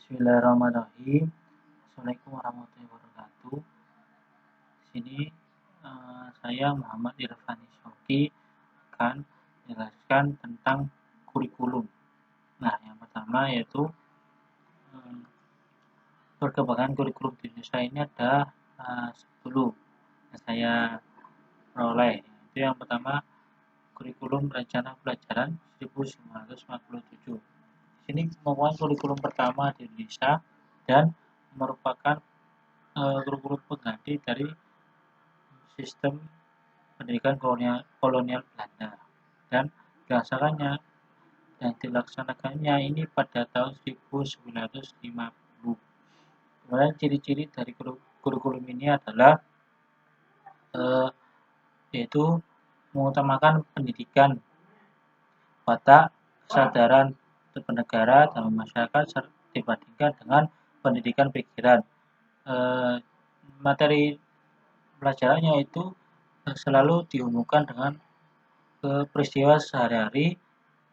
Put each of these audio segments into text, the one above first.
Bismillahirrahmanirrahim. Assalamualaikum warahmatullahi wabarakatuh. Di sini saya Muhammad Irfani Shoki akan menjelaskan tentang kurikulum. Nah, yang pertama yaitu perkembangan kurikulum di Indonesia ini ada 10 yang saya peroleh. Itu yang pertama, kurikulum rencana pelajaran 1957. Ini merupakan kurikulum pertama di Indonesia dan merupakan kurikulum pengganti dari sistem pendidikan kolonial Belanda dan dilaksanakannya ini pada tahun 1950. Kemudian ciri-ciri dari kurikulum ini adalah yaitu mengutamakan pendidikan, watak, kesadaran bernegara dan masyarakat dibandingkan dengan pendidikan pikiran. Materi pelajarannya itu selalu dihubungkan dengan peristiwa sehari-hari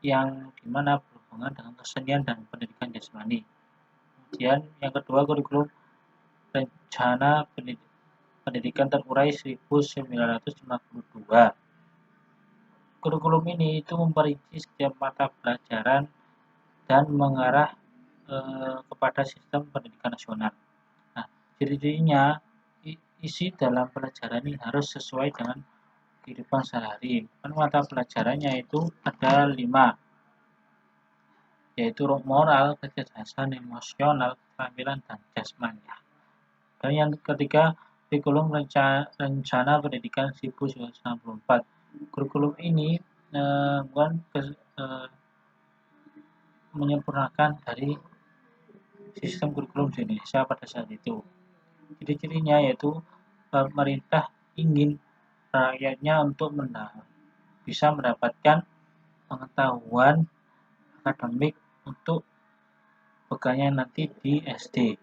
yang dimana berhubungan dengan kesenian dan pendidikan jasmani. Kemudian yang kedua, kurikulum rencana pendidikan terurai 1952. Kurikulum ini itu memperinci setiap mata pelajaran dan mengarah kepada sistem pendidikan nasional. Nah, ciri-cirinya isi dalam pelajaran ini harus sesuai dengan kehidupan sehari-hari. Mata pelajarannya itu ada 5, yaitu moral, kecerdasan, emosional, keterampilan, dan jasmani. Dan yang ketiga, kurikulum rencana pendidikan 1964. Kurikulum ini menyempurnakan dari sistem kurikulum di Indonesia pada saat itu. Ciri-cirinya yaitu pemerintah ingin rakyatnya untuk bisa mendapatkan pengetahuan akademik untuk bekalnya nanti di SD.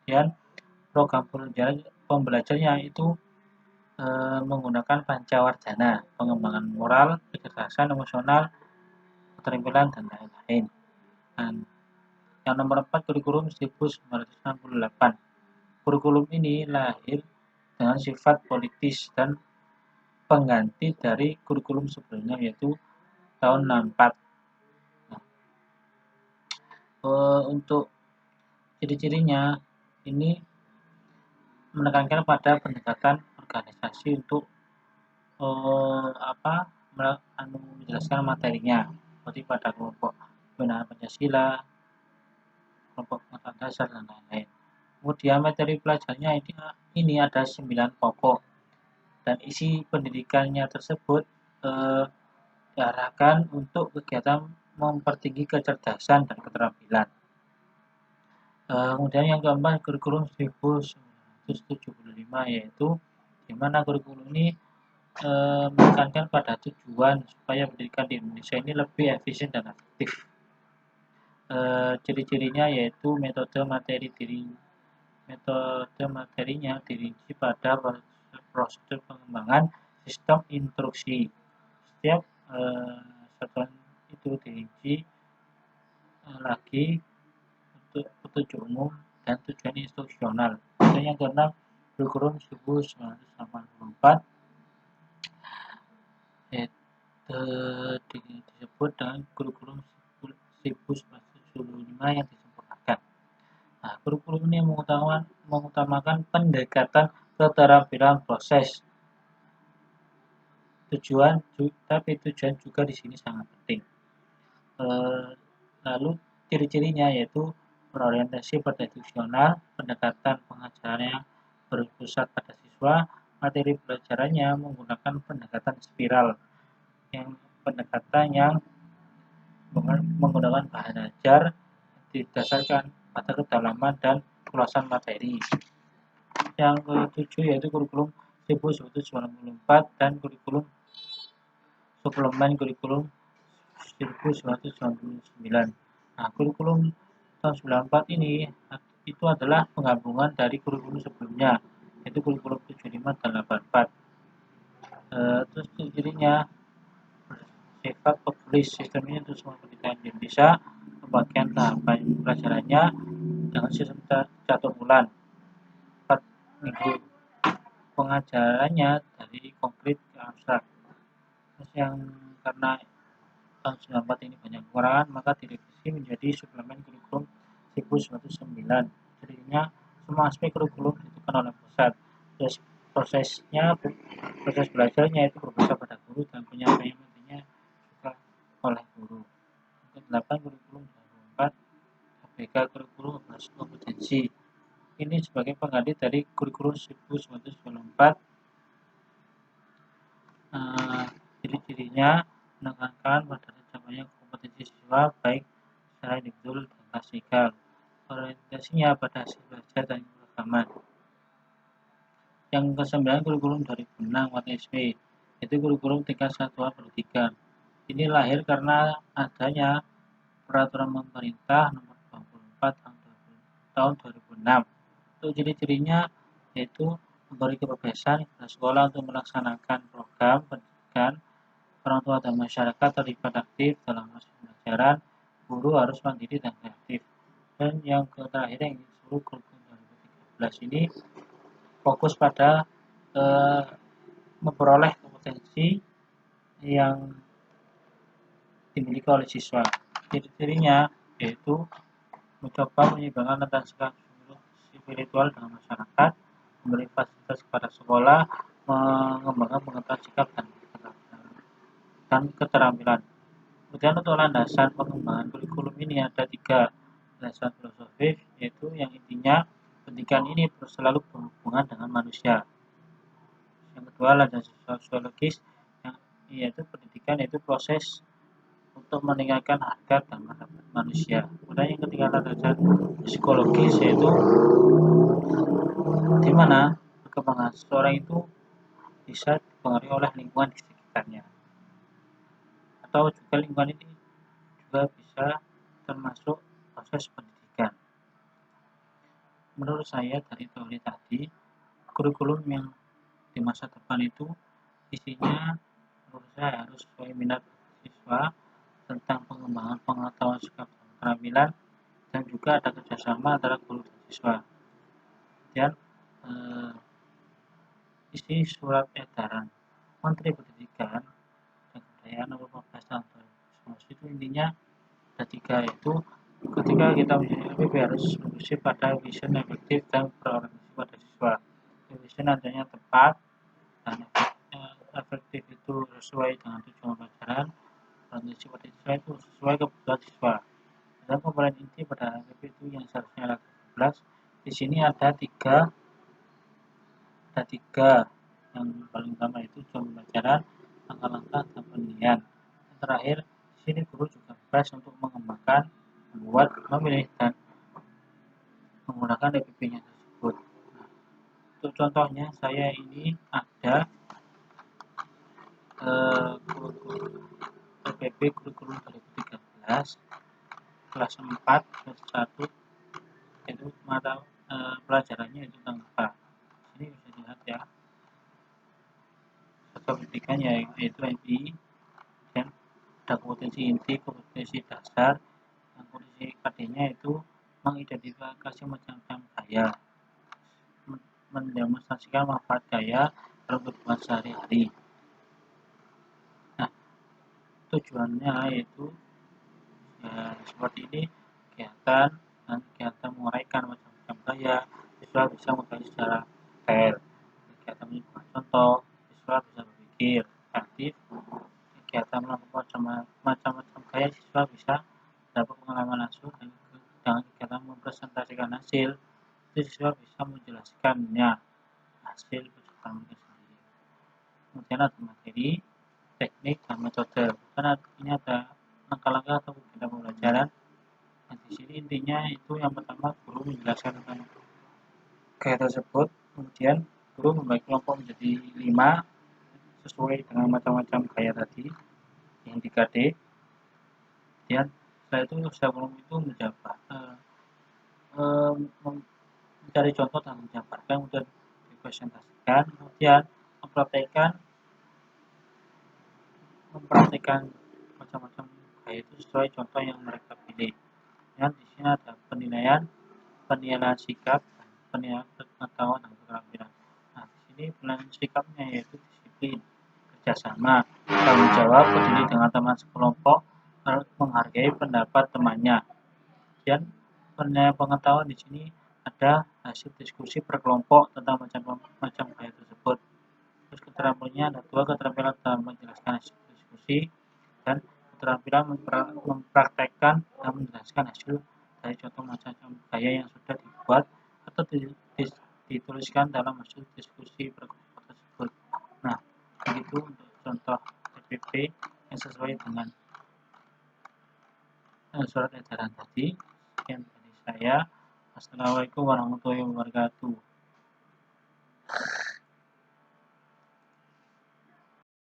Dan program pembelajarannya itu menggunakan pancawardhana, pengembangan moral, kecerdasan emosional, keterampilan, dan lain-lain. Dan yang nomor 4, kurikulum 1968. Kurikulum ini lahir dengan sifat politis dan pengganti dari kurikulum sebelumnya, yaitu tahun 64. Nah, untuk ciri-cirinya ini menekankan pada pendekatan organisasi untuk menjelaskan materinya, seperti pada kelompok pembinaan Pancasila, kelompok pengetahuan dasar, dan lain-lain. Kemudian materi pelajarannya ini ada 9 pokok, dan isi pendidikannya tersebut diarahkan untuk kegiatan mempertinggi kecerdasan dan keterampilan. Kemudian yang keempat, kurikulum 1975, yaitu di mana kurikulum ini menekankan pada tujuan supaya pendidikan di Indonesia ini lebih efisien dan efektif. Ciri-cirinya yaitu metode materinya dirinci pada prosedur pengembangan sistem instruksi. Setiap satuan itu dirinci lagi untuk petunjuk umum dan tujuan instruksional. Dan yang keenam, kurikulum 1984 disebut dengan kurikulum 1975 yang disempurnakan. Nah, kurikulum ini mengutamakan pendekatan keterampilan proses. Tujuan juga di sini sangat penting. Lalu ciri-cirinya yaitu berorientasi pada institusional, pendekatan pengajarannya berpusat pada siswa, materi pelajarannya menggunakan pendekatan spiral, pendekatan yang menggunakan bahan ajar didasarkan pada kedalaman dan keluasan materi. Yang ketujuh yaitu kurikulum 1994 dan kurikulum suplemen kurikulum 1999. Nah, kurikulum tahun 94 ini itu adalah penggabungan dari kurikulum sebelumnya, yaitu kurikulum 75 dan 84. Terus cirinya bersifat populis, sistemnya untuk semua pendidikan di Indonesia, pembagian tahapan pembelajarannya dengan sistem catur bulan 4 minggu. Pengajarannya dari konkret ke abstrak. Terus yang karena tahun 94 ini banyak kekurangan, maka direvisi menjadi suplemen kurikulum 1909. Jadinya semua aspek kurikulum ditentukan oleh pusat. Terus proses belajarnya itu berpusat pada guru dan penyampaian materinya juga oleh guru. Yang ke-8 kurikulum 2004 ABK kurikulum kompetensi. Ini sebagai pengganti dari kurikulum 1994. Ciri-cirinya menekankan pada tercapainya kompetensi siswa baik secara individual dan klasikal. Orientasinya pada hasil belajar dan keberagaman. Yang ke-9 kurikulum 2006 WTSP, yaitu kurikulum tingkat satuan pendidikan. Ini lahir karena adanya peraturan pemerintah nomor 24 tahun 2006. Untuk ciri-cirinya yaitu memberi kebebasan kepada sekolah untuk melaksanakan program pendidikan, orang tua dan masyarakat terlibat aktif dalam proses pembelajaran, guru harus mandiri dan kreatif. Dan yang terakhir yang disebut kurikulum 2013 ini fokus pada memperoleh kompetensi yang dimiliki oleh siswa. Ciri-cirinya yaitu mencoba menyeimbangkan antara sikap spiritual dengan masyarakat, memberi fasilitas kepada sekolah, mengembangkan pengetahuan sikap dan keterampilan. Kemudian untuk landasan pengembangan kurikulum ini ada 3 landasan filosofis, yaitu yang intinya pendidikan ini selalu berhubungan dengan manusia. Yang kedua landasan sosiologis, yaitu pendidikan yaitu proses untuk meningkatkan harkat dan martabat manusia. Kemudian yang ketiga landasan psikologis, yaitu di mana perkembangan seseorang itu bisa dipengaruhi oleh lingkungan di sekitarnya, atau juga lingkungan ini juga bisa termasuk proses pendidikan. Menurut saya dari teori tadi, kurikulum yang di masa depan itu isinya menurut saya harus sesuai minat siswa tentang pengembangan pengetahuan sikap dan keterampilan, dan juga ada kerjasama antara guru dan siswa. Kemudian isi surat edaran Menteri Pendidikan dan Kebudayaan nomor 14 tahun 2019 itu intinya ada 3, yaitu ketika kita menjadi LPB harus fokus pada vision efektif dan berorientasi pada siswa. Vision adanya tepat dan efektif itu sesuai dengan tujuan pelajaran, orientasi pada siswa itu sesuai kebutuhan siswa. Dan komponen inti pada LPB itu yang seharusnya ada 13. Di sini ada tiga yang paling utama itu tujuan pembelajaran, langkah-langkah dan penilaian. Yang terakhir, di sini guru juga bebas untuk mengembangkan, membuat, memilih dan menggunakan LPB-nya tersebut. Nah, untuk contohnya saya ini ada LPB kurikulum 2013 kelas 4 kelas 1, yaitu mata pelajarannya itu tentang IPA. Ini bisa dilihat ya, pendidikannya yaitu MI, dan ada kompetensi inti, kompetensi dasar, dan kompetensi KD-nya itu mengidentifikasi macam-macam gaya, mendemonstrasikan manfaat gaya dalam kehidupan sehari-hari. Nah, tujuannya yaitu ya seperti ini, kegiatan menguraikan macam-macam gaya, siswa bisa mengkaji secara detail, kegiatan menyebutkan contoh, siswa bisa berpikir aktif, kegiatan melakukan macam-macam gaya, siswa bisa dapat pengalaman langsung dengan kegiatan mempresentasikan hasil, siswa bisa menjelaskannya hasil penciptaan mereka sendiri. Kemudian ada materi, teknik, dan metode. Karena ini ada langkah-langkah atau kegiatan pembelajaran. Nah, di sini intinya itu yang pertama guru menjelaskan tentang gaya tersebut, kemudian guru membagi kelompok menjadi 5 sesuai dengan macam-macam gaya tadi yang 3D. Kemudian setelah itu setiap kelompok itu mencari contoh dan menjabarkan, kemudian dipresentasikan, kemudian mempraktikkan macam-macam gaya itu sesuai contoh yang mereka pilih. Ya, di sini ada penilaian sikap, penilaian pengetahuan dan keterampilan. Nah, di sini penilaian sikapnya yaitu disiplin, kerjasama, tanggung jawab, peduli dengan teman sekelompok, menghargai pendapat temannya. Dan penilaian pengetahuan di sini ada hasil diskusi berkelompok tentang macam gaya tersebut. Terus keterampilannya ada 2, keterampilan dalam menjelaskan hasil diskusi dan keterampilan mempraktekkan dan menjelaskan hasil dari contoh macam gaya yang sudah dibuat atau dituliskan dalam hasil diskusi berkelompok tersebut. Nah, begitu untuk contoh TPP yang sesuai dengan surat edaran tadi. Sekian dari saya. Assalamualaikum warahmatullahi wabarakatuh.